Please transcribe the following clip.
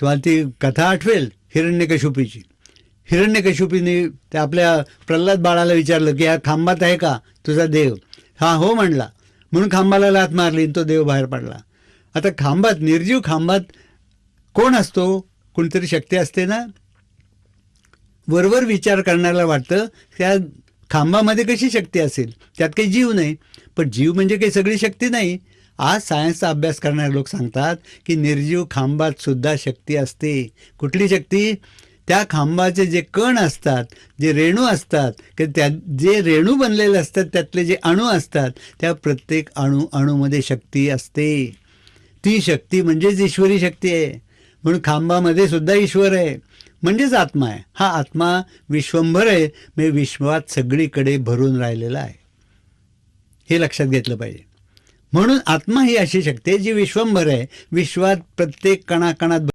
तुम्हाला ती कथा आठवेल हिरण्यकशिपूची. हिरण्यकशिपूने ते आपल्या प्रल्हाद बाळाला विचारलं की या खांबात आहे का तुझा देव? हा हो म्हणला, म्हणून खांबाला लाथ मारली आणि तो देव बाहेर पडला. आता खांबात, निर्जीव खांबात कोण असतो? कोणतरी शक्ती असते ना. वरवर विचार करण्याला वाटतं त्या खांबामध्ये कशी शक्ती असेल, त्यात काही जीव नाही. पण जीव म्हणजे काही सगळी शक्ती नाही. आज सायन्सचा अभ्यास करणारे लोक सांगतात की निर्जीव खांबात सुद्धा शक्ती असते. कुठली शक्ती? त्या खांबाचे जे कण असतात, जे रेणू असतात, की त्या जे रेणू बनलेले असतात त्यातले जे अणू असतात, त्या प्रत्येक अणूमध्ये शक्ती असते. ती शक्ती म्हणजेच ईश्वरी शक्ती आहे. म्हणून खांबामध्ये सुद्धा ईश्वर आहे, म्हणजेच आत्मा आहे. हा आत्मा विश्वंभर आहे, म्हणजे विश्वात सगळीकडे भरून राहिलेला आहे. हे लक्षात घेतलं पाहिजे. म्हणून आत्मा ही अशी शक्ती आहे जी विश्वंभर आहे, विश्वात प्रत्येक कणाकणात